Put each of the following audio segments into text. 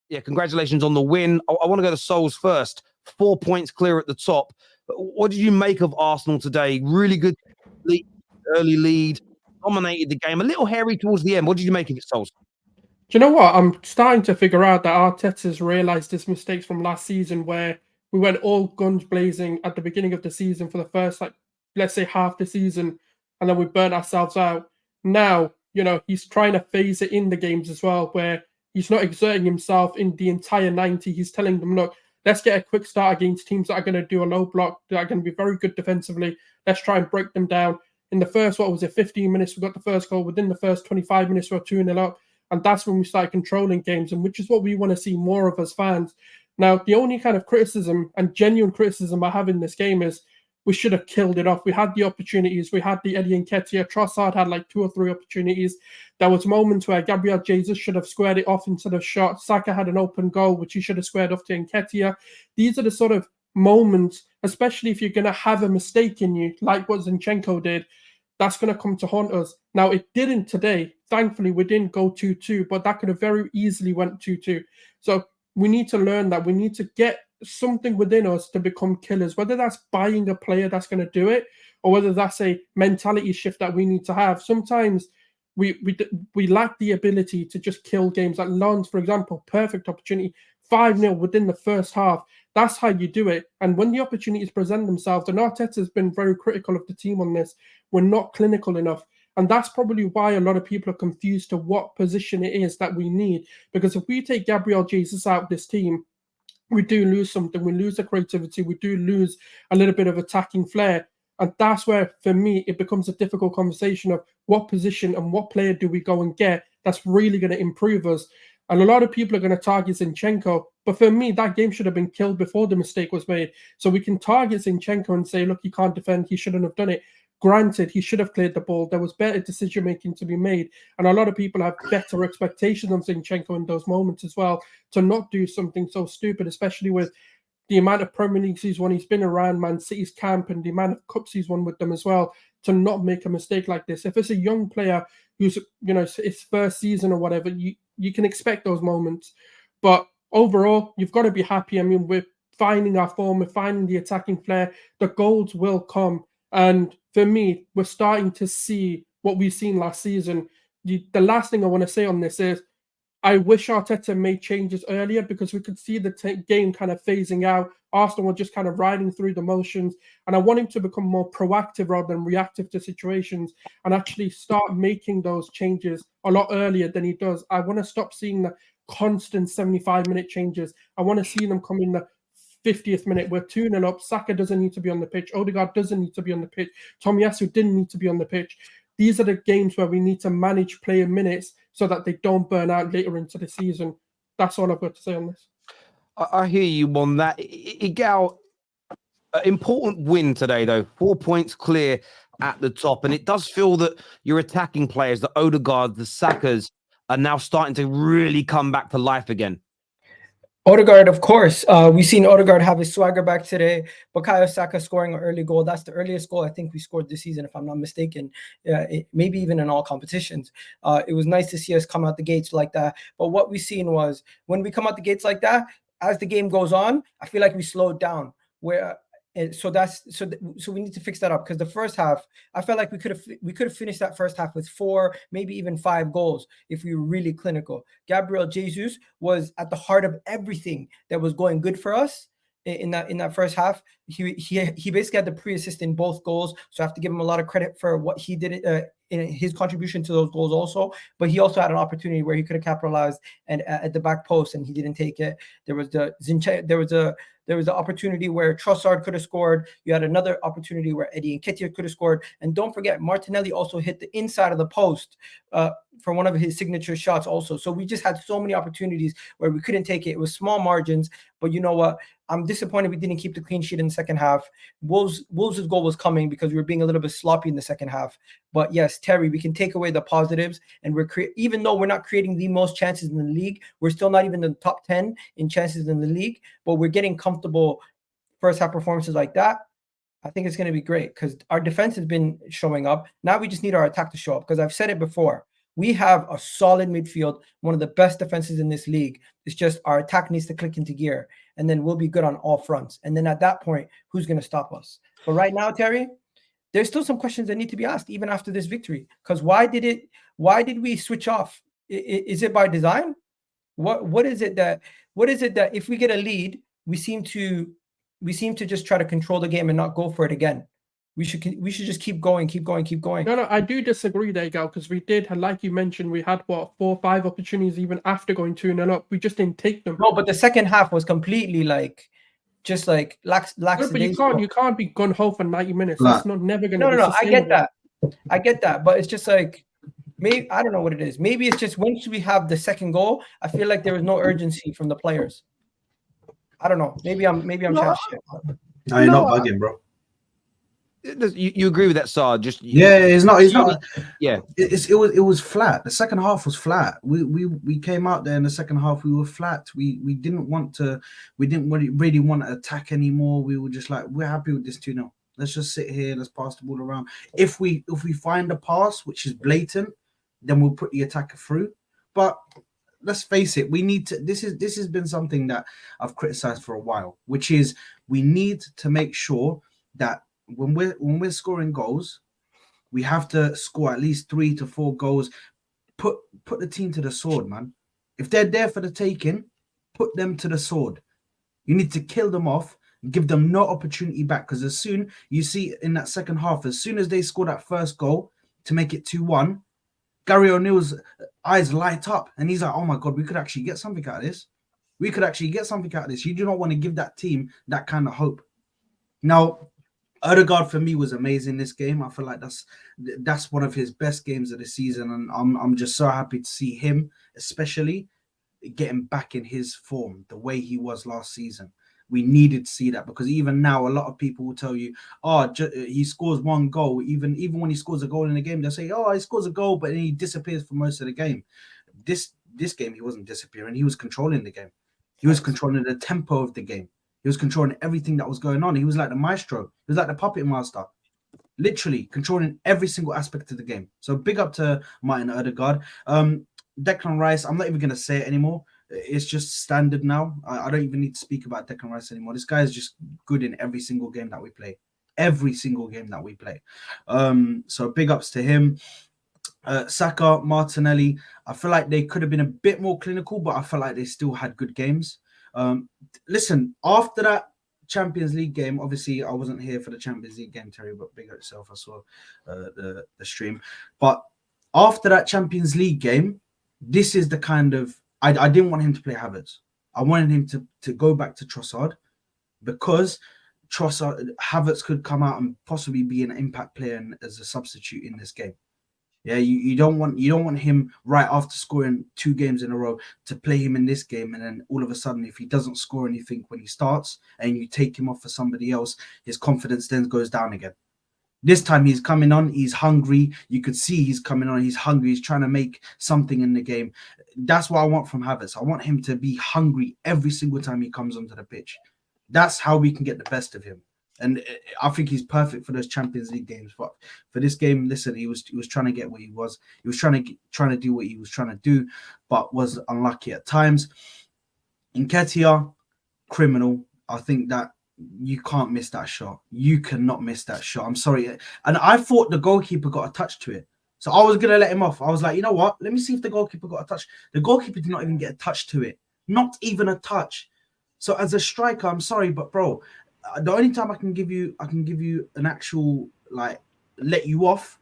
Yeah, congratulations on the win. I want to go to Souls first. 4 points clear at the top. What did you make of Arsenal today? Really good lead, early lead, dominated the game. A little hairy towards the end. What did you make of it, Souls? Do you know what? I'm starting to figure out that Arteta's realised his mistakes from last season, where we went all guns blazing at the beginning of the season for the first, like, let's say half the season, and then we burnt ourselves out. Now, he's trying to phase it in the games as well, where he's not exerting himself in the entire 90. He's telling them, look, let's get a quick start against teams that are going to do a low block, that are going to be very good defensively. Let's try and break them down. In the first, 15 minutes, we got the first goal. Within the first 25 minutes, we're 2-0 up. And that's when we start controlling games, and which is what we want to see more of as fans. Now, the only kind of criticism and genuine criticism I have in this game is we should have killed it off. We had the opportunities. We had the Eddie Nketiah. Trossard had like 2 or 3 opportunities. There was moments where Gabriel Jesus should have squared it off instead of shot. Saka had an open goal, which he should have squared off to Nketiah. These are the sort of moments, especially if you're going to have a mistake in you, like what Zinchenko did, that's going to come to haunt us. Now, it didn't today. Thankfully, we didn't go 2-2, but that could have very easily went 2-2. So we need to learn that. We need to get something within us to become killers, whether that's buying a player that's going to do it, or whether that's a mentality shift that we need to have. Sometimes we lack the ability to just kill games. Like Lens, for example, perfect opportunity, 5-0 within the first half. That's how you do it. And when the opportunities present themselves, and Arteta has been very critical of the team on this, we're not clinical enough. And that's probably why a lot of people are confused to what position it is that we need. Because if we take Gabriel Jesus out of this team, we do lose something. We lose the creativity. We do lose a little bit of attacking flair. And that's where, for me, it becomes a difficult conversation of what position and what player do we go and get that's really going to improve us. And a lot of people are going to target Zinchenko. But for me, that game should have been killed before the mistake was made. So we can target Zinchenko and say, look, he can't defend. He shouldn't have done it. Granted, he should have cleared the ball. There was better decision-making to be made. And a lot of people have better expectations of Zinchenko in those moments as well, to not do something so stupid, especially with the amount of Premier Leagues he's won. He's been around Man City's camp and the amount of cups he's won with them as well, to not make a mistake like this. If it's a young player who's, his first season or whatever, you can expect those moments. But overall, you've got to be happy. I mean, we're finding our form. We're finding the attacking flair. The goals will come. And for me, we're starting to see what we've seen last season. The last thing I want to say on this is I wish Arteta made changes earlier, because we could see the game kind of phasing out. Arsenal were just kind of riding through the motions. And I want him to become more proactive rather than reactive to situations, and actually start making those changes a lot earlier than he does. I want to stop seeing the constant 75-minute changes. I want to see them come in the 50th minute. We're 2-0 up. Saka doesn't need to be on the pitch. Odegaard doesn't need to be on the pitch. Tomiyasu didn't need to be on the pitch. These are the games where we need to manage player minutes so that they don't burn out later into the season. That's all I've got to say on this. I hear you on that. Igal, important win today, though. 4 points clear at the top. And it does feel that your attacking players, the Odegaard, the Sakas, are now starting to really come back to life again. Odegaard, of course. We've seen Odegaard have his swagger back today. Bukayo Saka scoring an early goal. That's the earliest goal I think we scored this season, if I'm not mistaken. Maybe even in all competitions. It was nice to see us come out the gates like that. But what we've seen was, when we come out the gates like that, as the game goes on, I feel like we slowed down. So we need to fix that up, because the first half, I felt like we could have finished that first half with 4, maybe even 5 goals if we were really clinical. Gabriel Jesus was at the heart of everything that was going good for us in that first half. He basically had the pre-assist in both goals, so I have to give him a lot of credit for what he did in his contribution to those goals also. But he also had an opportunity where he could have capitalized and at the back post, and he didn't take it. There was the opportunity where Trossard could have scored. You had another opportunity where Eddie Nketiah could have scored. And don't forget, Martinelli also hit the inside of the post for one of his signature shots also. So we just had so many opportunities where we couldn't take it. It was small margins. But you know what? I'm disappointed we didn't keep the clean sheet in the second half. Wolves' goal was coming because we were being a little bit sloppy in the second half. But yes, Terry, we can take away the positives. And even though we're not creating the most chances in the league, we're still not even in the top 10 in chances in the league. But we're getting comfortable first half performances like that. I think it's going to be great, because our defense has been showing up. Now we just need our attack to show up, because I've said it before. We have a solid midfield, one of the best defenses in this league. It's just our attack needs to click into gear, and then we'll be good on all fronts. And then at that point, who's going to stop us? But right now, Terry, there's still some questions that need to be asked even after this victory. Because why did we switch off? Is it by design? What is it that if we get a lead, we seem to just try to control the game and not go for it again? We should just keep going. No, I do disagree there, Gal, because we did, like you mentioned, we had 4 or 5 opportunities even after going 2-0 up. We just didn't take them. No, but the second half was completely just lax. No, but you can't be gun ho for 90 minutes. Like, That's never going to be No, sustainable. I get that, but it's just like, maybe I don't know what it is. Maybe it's just once we have the second goal, I feel like there was no urgency from the players. I don't know. Maybe I'm chatting shit. No, you're not bugging, bro. You agree with that, Sar? Yeah, it's not. Yeah, it was flat. The second half was flat. We came out there in the second half. We were flat. We didn't really want to attack anymore. We were just like, we're happy with this 2-0. Let's just sit here. Let's pass the ball around. If we find a pass which is blatant, then we'll put the attacker through. But let's face it, we need to. This has been something that I've criticized for a while, which is we need to make sure that when we're scoring goals, we have to score at least 3 to 4 goals. Put the team to the sword, man. If they're there for the taking, put them to the sword. You need to kill them off, give them no opportunity back. Because as soon you see in that second half, as soon as they score that first goal to make it 2-1, Gary O'Neill's eyes light up and he's like, oh my God, we could actually get something out of this. You do not want to give that team that kind of hope. Now, Odegaard for me was amazing this game. I feel like that's one of his best games of the season, and I'm just so happy to see him, especially getting back in his form the way he was last season. We needed to see that, because even now a lot of people will tell you, he scores 1 goal. Even when he scores a goal in a game, they'll say, he scores a goal, but then he disappears for most of the game. This game he wasn't disappearing. He was controlling the game. He was controlling the tempo of the game. He was controlling everything that was going on. He was like the maestro. He was like the puppet master, literally controlling every single aspect of the game. So big up to Martin Odegaard. Declan Rice, I'm not even going to say it anymore. It's just standard now. I don't even need to speak about Declan Rice anymore. This guy is just good in every single game that we play. So big ups to him. Saka, Martinelli, I feel like they could have been a bit more clinical, but I feel like they still had good games. Listen, after that Champions League game, obviously I wasn't here for the Champions League game, Terry, but big up yourself. I saw the stream. But after that Champions League game, this is the kind of, I didn't want him to play Havertz. I wanted him to go back to Trossard, because Havertz could come out and possibly be an impact player as a substitute in this game. Yeah, you don't want him right after scoring 2 games in a row to play him in this game, and then all of a sudden, if he doesn't score anything when he starts and you take him off for somebody else, his confidence then goes down again. This time he's coming on, he's hungry. You could see he's coming on, he's hungry, he's trying to make something in the game. That's what I want from Havertz. I want him to be hungry every single time he comes onto the pitch. That's how we can get the best of him. And I think he's perfect for those Champions League games. But for this game, listen, he was trying to get what he was. He was trying to do what he was trying to do, but was unlucky at times. Nketiah, criminal. I think that you can't miss that shot. You cannot miss that shot. I'm sorry. And I thought the goalkeeper got a touch to it. So I was going to let him off. I was like, you know what? Let me see if the goalkeeper got a touch. The goalkeeper did not even get a touch to it. Not even a touch. So as a striker, I'm sorry, but bro, the only time I can give you an actual, like, let you off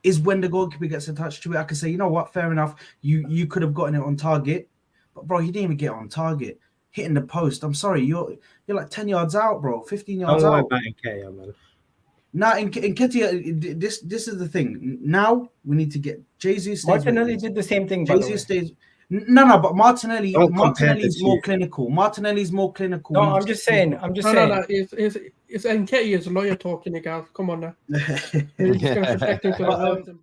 is when the goalkeeper gets a touch to it. I can say, you know what, fair enough. You could have gotten it on target, but bro, he didn't even get it on target. Hitting the post. I'm sorry, you're like 10 yards out, bro. 15 yards out. Don't worry about Nketiah, man. Now, in Nketiah, this is the thing. Now we need to get Jesus. Martinelli did the same thing. Jesus stays. No, but Martinelli's more clinical. Martinelli's more clinical. No, I'm just saying. No, it's Nketiah's lawyer talking, you guys. Come on now. He's going to protect him to the